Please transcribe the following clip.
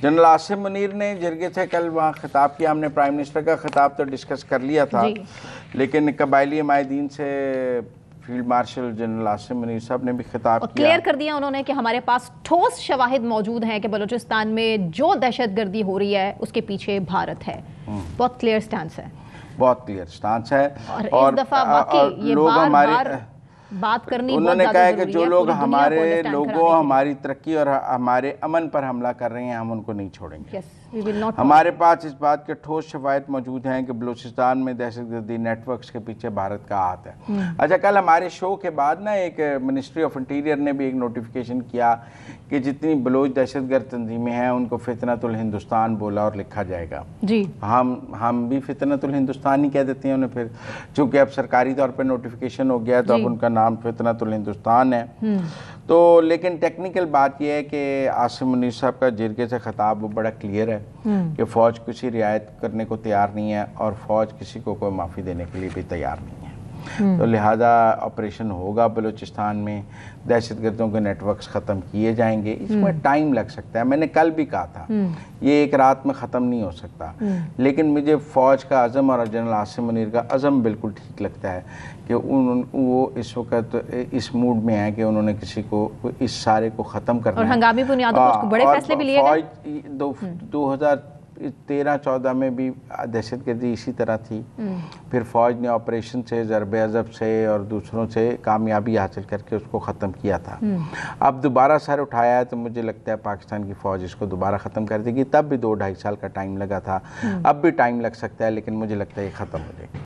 General Asim Munir ने जिरगे से कल वहाँ खिताब किया, हमने प्राइम मिनिस्टर का खिताब तो डिस्कस कर लिया था, लेकिन कबायली माहिदीन से field marshal general Asim Munir साहब ने भी खिताब किया, क्लियर कर दिया उन्होंने कि हमारे पास ठोस शवाहिद मौजूद हैं कि बलूचिस्तान में जो दहशतगर्दी हो रही है उसके पीछे भारत है। बहुत क्लियर स्टैंस है, बहुत क्लियर स्टांस है। और इस दफा वाकई ये लोग हमारे बात करनी, उन्होंने कहा है कि जो लोग हमारे लोगों, हमारी तरक्की और हमारे अमन पर हमला कर रहे हैं, हम उनको नहीं छोड़ेंगे। हमारे पास इस बात के ठोस शवाहिद मौजूद हैं कि बलूचिस्तान में दहशतगर्दी नेटवर्क्स के पीछे भारत का हाथ है। अच्छा, कल हमारे शो के बाद ना एक मिनिस्ट्री ऑफ इंटीरियर ने भी एक नोटिफिकेशन किया कि जितनी बलोच दहशतगर्द तंजीमें हैं उनको फितनतुल हिंदुस्तान बोला और लिखा जाएगा जी। हम भी फितनतुल हिंदुस्तान ही कह देते हैं उन्हें, फिर चूंकि अब सरकारी तौर पर नोटिफिकेशन हो गया तो अब उनका नाम फितनतुल हिंदुस्तान है। तो लेकिन टेक्निकल बात यह है कि आसिम मुनीर साहब का जिरगे से खिताब वो बड़ा क्लियर है कि फ़ौज किसी रियायत करने को तैयार नहीं है और फ़ौज किसी को कोई माफ़ी देने के लिए भी तैयार नहीं है। तो लिहाजा ऑपरेशन होगा बलूचिस्तान में, दहशतगर्दों के नेटवर्क्स ख़त्म किए जाएंगे। इसमें टाइम लग सकता है, मैंने कल भी कहा था ये एक रात में ख़त्म नहीं हो सकता, लेकिन मुझे फ़ौज का अज़म और जनरल आसिम मुनीर का अज़म बिल्कुल ठीक लगता है कि वो इस वक्त इस मूड में है कि उन्होंने किसी को इस सारे को ख़त्म करना और हंगामी बुनियादों पर बड़े फैसले भी लिए गए। 2013-14 में भी दहशतगर्दी इसी तरह थी, फिर फ़ौज ने ऑपरेशन से, ज़रबे अज़ब से और दूसरों से कामयाबी हासिल करके उसको ख़त्म किया था। अब दोबारा सर उठाया है तो मुझे लगता है पाकिस्तान की फ़ौज इसको दोबारा ख़त्म कर देगी। तब भी 2-2.5 साल का टाइम लगा था, अब भी टाइम लग सकता है, लेकिन मुझे लगता है ये ख़त्म हो जाएगी।